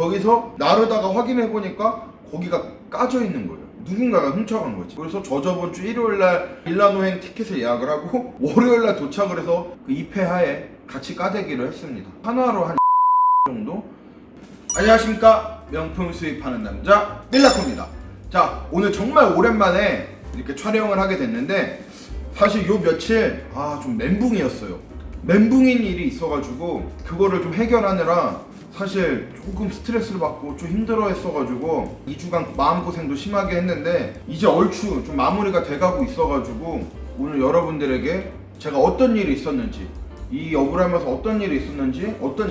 거기서 나르다가 확인해보니까 거기가 까져 있는 거예요. 누군가가 훔쳐간 거지. 그래서 저번 주 일요일날 밀라노행 티켓을 예약을 하고 월요일날 도착을 해서 그 입회하에 같이 까대기를 했습니다. 하나로 한 정도? 안녕하십니까, 명품 수입하는 남자 밀라코입니다. 자, 오늘 정말 오랜만에 이렇게 촬영을 하게 됐는데 사실 요 며칠 좀 멘붕이었어요. 멘붕인 일이 있어가지고 그거를 좀 해결하느라 사실 조금 스트레스를 받고 좀 힘들어 했어가지고 2주간 마음고생도 심하게 했는데 이제 얼추 좀 마무리가 돼가고 있어가지고 오늘 여러분들에게 제가 어떤 일이 있었는지, 이 여부라면서 어떤 일이 있었는지, 어떤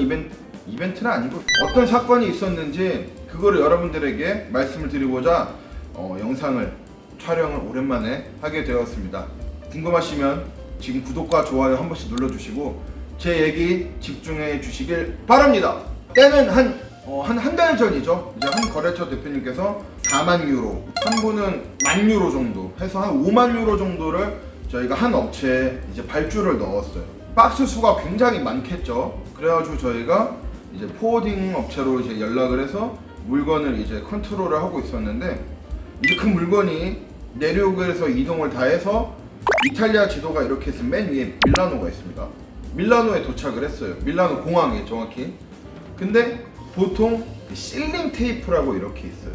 이벤트는 아니고 어떤 사건이 있었는지 그거를 여러분들에게 말씀을 드리고자 영상을 촬영을 오랜만에 하게 되었습니다. 궁금하시면 지금 구독과 좋아요 한 번씩 눌러주시고 제 얘기 집중해 주시길 바랍니다. 때는 한 달 전이죠. 이제 한 거래처 대표님께서 4만 유로, 한 분은 1만 유로 정도 해서 한 5만 유로 정도를 저희가 한 업체에 이제 발주를 넣었어요. 박스 수가 굉장히 많겠죠. 그래가지고 저희가 이제 포워딩 업체로 이제 연락을 해서 물건을 이제 컨트롤을 하고 있었는데 이제 그 물건이 내륙에서 이동을 다 해서 이탈리아 지도가 이렇게 해서 맨 위에 밀라노가 있습니다. 밀라노에 도착을 했어요. 밀라노 공항에 정확히. 근데 보통 실링 테이프라고 이렇게 있어요.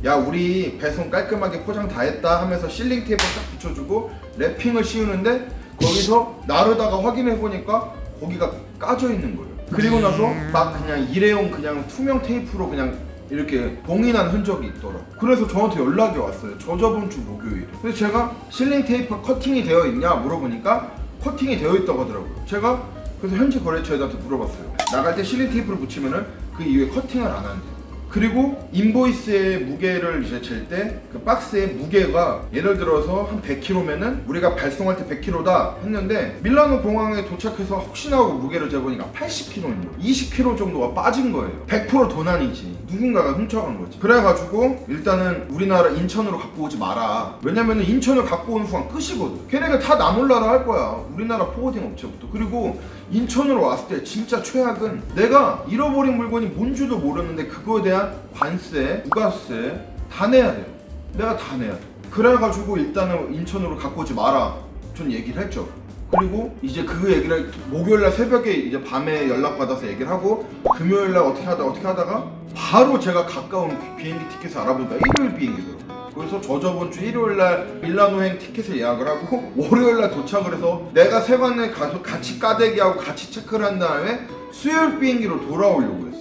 야, 우리 배송 깔끔하게 포장 다 했다 하면서 실링 테이프 딱 붙여주고 랩핑을 씌우는데 거기서 나르다가 확인해보니까 거기가 까져 있는 거예요. 그리고 나서 막 그냥 일회용 그냥 투명 테이프로 그냥 이렇게 봉인한 흔적이 있더라. 그래서 저한테 연락이 왔어요. 저번 주 목요일에. 그래서 제가 실링 테이프 커팅이 되어 있냐 물어보니까 커팅이 되어 있다고 하더라고요. 제가 그래서 현지 거래처에다가 물어봤어요. 나갈 때 실링 테이프를 붙이면은 그 이후에 커팅을 안 한대. 그리고 인보이스의 무게를 이제 잴 때 그 박스의 무게가 예를 들어서 한 100kg면은 우리가 발송할 때 100kg다 했는데 밀라노 공항에 도착해서 혹시나 하고 무게를 재보니까 80kg인 거예요. 20kg 정도가 빠진 거예요. 100% 도난이지. 누군가가 훔쳐간 거지. 그래가지고 일단은 우리나라 인천으로 갖고 오지 마라. 왜냐면은 인천을 갖고 오는 순간 끝이거든. 걔네가 다 나몰라라 할 거야. 우리나라 포워딩 업체부터. 그리고 인천으로 왔을 때 진짜 최악은 내가 잃어버린 물건이 뭔지도 모르는데 그거에 대한 관세, 부가세 다 내야 돼요. 내가 다 내야 돼. 그래가지고 일단은 인천으로 갖고 오지 마라 전 얘기를 했죠. 그리고 이제 그 얘기를 목요일날 새벽에 이제 밤에 연락받아서 얘기를 하고 금요일날 어떻게 하다가 바로 제가 가까운 비행기 티켓을 알아보니까 일요일 비행기더라고요. 그래서 저번 주 일요일날 밀라노행 티켓을 예약을 하고 월요일날 도착을 해서 내가 세관에 가서 같이 까대기하고 같이 체크를 한 다음에 수요일 비행기로 돌아오려고 했어요.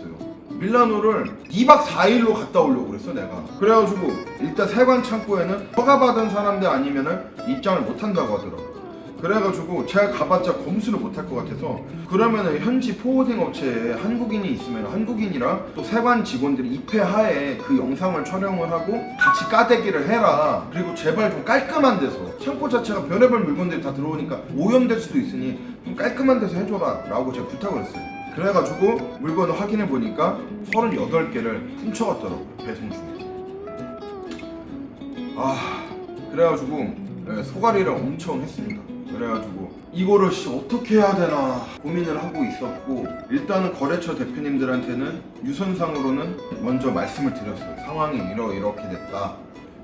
밀라노를 2박 4일로 갔다 오려고 그랬어 내가. 그래가지고 일단 세관 창구에는 허가받은 사람들 아니면은 입장을 못 한다고 하더라고. 그래가지고 제가 가봤자 검수를 못할 것 같아서 그러면은 현지 포워딩 업체에 한국인이 있으면 한국인이랑 또 세관 직원들이 입회하에 그 영상을 촬영을 하고 같이 까대기를 해라. 그리고 제발 좀 깔끔한 데서, 창고 자체가 별의별 물건들이 다 들어오니까 오염될 수도 있으니 좀 깔끔한 데서 해줘라 라고 제가 부탁을 했어요. 그래가지고 물건을 확인해 보니까 38개를 훔쳐갔더라고요, 배송 중에. 그래가지고 소가리를 엄청 했습니다. 그래가지고 이거를 어떻게 해야 되나 고민을 하고 있었고, 일단은 거래처 대표님들한테는 유선상으로는 먼저 말씀을 드렸어요. 상황이 이렇게 됐다.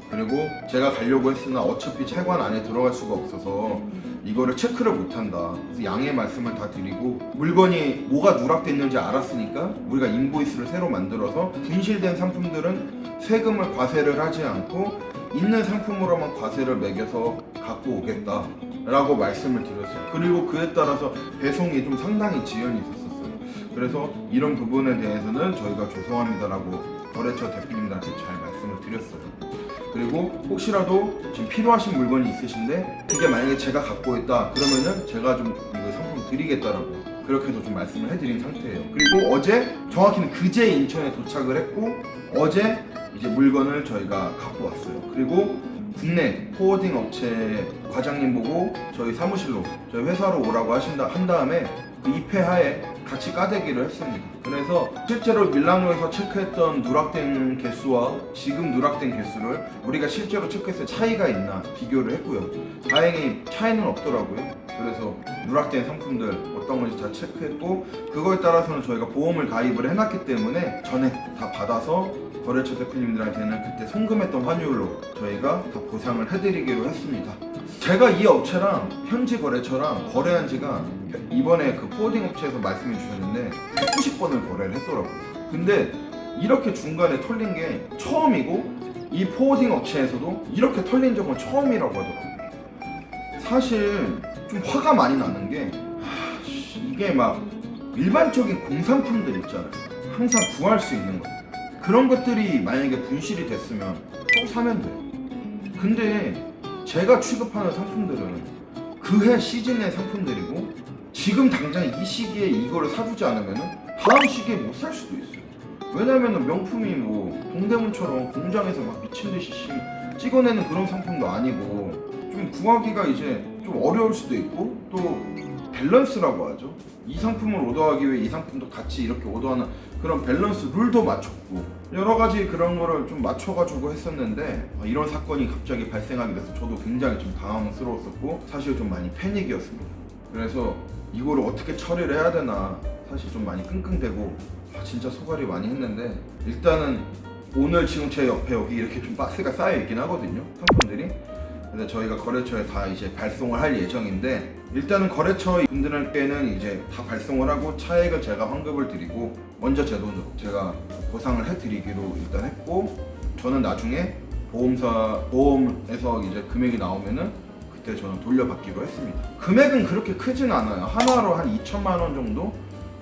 그리고 제가 가려고 했으나 어차피 세관 안에 들어갈 수가 없어서 이거를 체크를 못한다. 그래서 양해 말씀을 다 드리고 물건이 뭐가 누락됐는지 알았으니까 우리가 인보이스를 새로 만들어서 분실된 상품들은 세금을 과세를 하지 않고 있는 상품으로만 과세를 매겨서 갖고 오겠다 라고 말씀을 드렸어요. 그리고 그에 따라서 배송이 좀 상당히 지연이 있었어요. 그래서 이런 부분에 대해서는 저희가 죄송합니다 라고 거래처 대표님들한테 잘 말씀을 드렸어요. 그리고 혹시라도 지금 필요하신 물건이 있으신데 그게 만약에 제가 갖고 있다 그러면은 제가 좀 이거 상품 드리겠다라고 그렇게도 좀 말씀을 해드린 상태예요. 그리고 어제, 정확히는 그제 인천에 도착을 했고 어제 이제 물건을 저희가 갖고 왔어요. 그리고 국내 포워딩 업체 과장님 보고 저희 사무실로, 저희 회사로 오라고 한 다음에 그 입회하에 같이 까대기를 했습니다. 그래서 실제로 밀라노에서 체크했던 누락된 개수와 지금 누락된 개수를 우리가 실제로 체크했을 때 차이가 있나 비교를 했고요. 다행히 차이는 없더라고요. 그래서 누락된 상품들 어떤 건지 다 체크했고, 그거에 따라서는 저희가 보험을 가입을 해놨기 때문에 전액 다 받아서 거래처 대표님들한테는 그때 송금했던 환율로 저희가 다 보상을 해드리기로 했습니다. 제가 이 업체랑 현지 거래처랑 거래한 지가 이번에 그 포워딩 업체에서 말씀해 주셨는데 190번을 거래를 했더라고요. 근데 이렇게 중간에 털린 게 처음이고, 이 포워딩 업체에서도 이렇게 털린 적은 처음이라고 하더라고요. 사실 좀 화가 많이 나는 게 이게 막 일반적인 공산품들 있잖아요. 항상 구할 수 있는 거. 그런 것들이 만약에 분실이 됐으면 또 사면 돼요. 근데 제가 취급하는 상품들은 그해 시즌의 상품들이고, 지금 당장 이 시기에 이거를 사두지 않으면 다음 시기에 못 살 수도 있어요. 왜냐면 명품이 뭐 동대문처럼 공장에서 막 미친듯이 찍어내는 그런 상품도 아니고, 좀 구하기가 이제 좀 어려울 수도 있고, 또 밸런스라고 하죠. 이 상품을 오더하기 위해 이 상품도 같이 이렇게 오더하는 그런 밸런스 룰도 맞췄고, 여러 가지 그런 거를 좀 맞춰가지고 했었는데 이런 사건이 갑자기 발생하게 돼서 저도 굉장히 좀 당황스러웠었고, 사실 좀 많이 패닉이었습니다. 그래서 이거를 어떻게 처리를 해야 되나 사실 좀 많이 끙끙대고 진짜 소갈이 많이 했는데, 일단은 오늘 지금 제 옆에 여기 이렇게 좀 박스가 쌓여 있긴 하거든요, 상품들이. 그래서 저희가 거래처에 다 이제 발송을 할 예정인데, 일단은 거래처 분들께는 이제 다 발송을 하고 차액을 제가 환급을 드리고 먼저 제 돈으로 제가 보상을 해드리기로 일단 했고, 저는 나중에 보험에서 이제 금액이 나오면은 그때 저는 돌려받기로 했습니다. 금액은 그렇게 크진 않아요. 하나로 한 2천만 원 정도?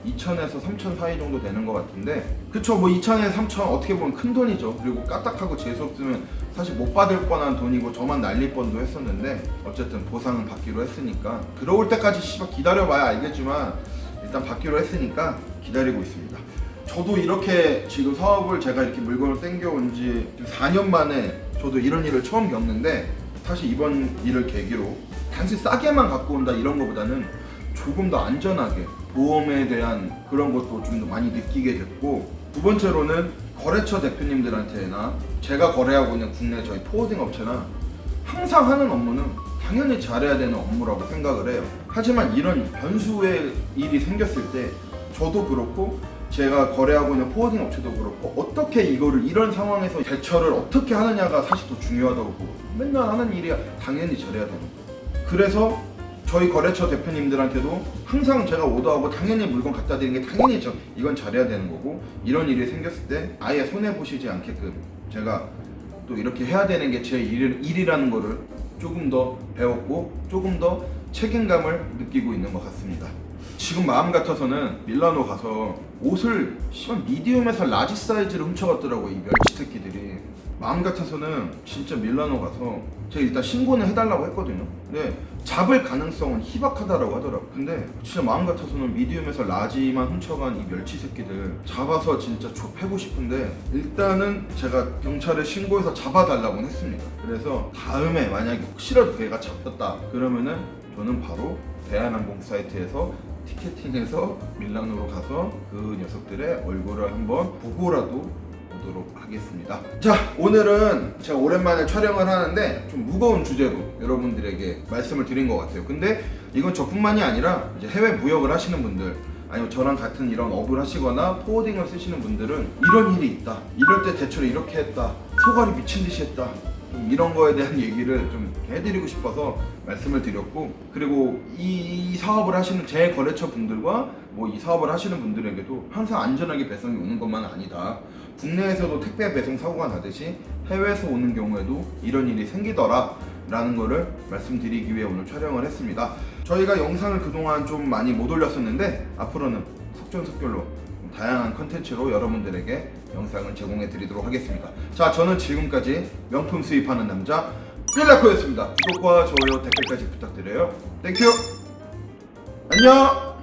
2천에서 3천 사이 정도 되는 것 같은데, 그쵸, 뭐 2천에서 3천 어떻게 보면 큰 돈이죠. 그리고 까딱하고 재수 없으면 사실 못 받을 뻔한 돈이고 저만 날릴 뻔도 했었는데, 어쨌든 보상은 받기로 했으니까 들어올 때까지 씨발 기다려봐야 알겠지만 일단 받기로 했으니까 기다리고 있습니다. 저도 이렇게 지금 사업을 제가 이렇게 물건을 땡겨온 지 4년 만에 저도 이런 일을 처음 겪는데, 사실 이번 일을 계기로 단지 싸게만 갖고 온다 이런 거보다는 조금 더 안전하게 보험에 대한 그런 것도 좀 더 많이 느끼게 됐고, 두 번째로는 거래처 대표님들한테나 제가 거래하고 있는 국내 저희 포워딩 업체나 항상 하는 업무는 당연히 잘해야 되는 업무라고 생각을 해요. 하지만 이런 변수의 일이 생겼을 때 저도 그렇고 제가 거래하고 있는 포워딩 업체도 그렇고 어떻게 이거를 이런 상황에서 대처를 어떻게 하느냐가 사실 더 중요하다고 보고, 맨날 하는 일이야 당연히 잘해야 되는 거. 그래서 저희 거래처 대표님들한테도 항상 제가 오더하고 당연히 물건 갖다 드리는 게 당연히 이건 잘해야 되는 거고, 이런 일이 생겼을 때 아예 손해보시지 않게끔 제가 또 이렇게 해야 되는 게 제 일이라는 거를 조금 더 배웠고 조금 더 책임감을 느끼고 있는 것 같습니다. 지금 마음 같아서는 밀라노 가서 옷을 미디움에서 라지 사이즈를 훔쳐갔더라고, 이 멸치 새끼들이. 마음 같아서는 진짜 밀라노 가서 제가 일단 신고는 해달라고 했거든요. 근데 잡을 가능성은 희박하다라고 하더라고. 근데 진짜 마음 같아서는 미디움에서 라지만 훔쳐간 이 멸치 새끼들 잡아서 진짜 좁히고 싶은데, 일단은 제가 경찰에 신고해서 잡아달라고 했습니다. 그래서 다음에 만약에 혹시라도 걔가 잡혔다 그러면은 저는 바로 대한항공 사이트에서 티켓팅해서 밀라노로 가서 그 녀석들의 얼굴을 한번 보고라도 보도록 하겠습니다. 자, 오늘은 제가 오랜만에 촬영을 하는데 좀 무거운 주제로 여러분들에게 말씀을 드린 것 같아요. 근데 이건 저뿐만이 아니라 이제 해외 무역을 하시는 분들, 아니면 저랑 같은 이런 업을 하시거나 포워딩을 쓰시는 분들은 이런 일이 있다, 이럴 때 대처를 이렇게 했다, 소갈이 미친듯이 했다, 좀 이런 거에 대한 얘기를 좀 해드리고 싶어서 말씀을 드렸고, 그리고 이 사업을 하시는 제 거래처 분들과 뭐 이 사업을 하시는 분들에게도 항상 안전하게 배송이 오는 것만 아니다, 국내에서도 택배 배송 사고가 나듯이 해외에서 오는 경우에도 이런 일이 생기더라 라는 거를 말씀드리기 위해 오늘 촬영을 했습니다. 저희가 영상을 그동안 좀 많이 못 올렸었는데 앞으로는 속전속결로 다양한 컨텐츠로 여러분들에게 영상을 제공해 드리도록 하겠습니다. 자, 저는 지금까지 명품 수입하는 남자 빌라코였습니다. 구독과 좋아요, 댓글까지 부탁드려요. 땡큐! 안녕!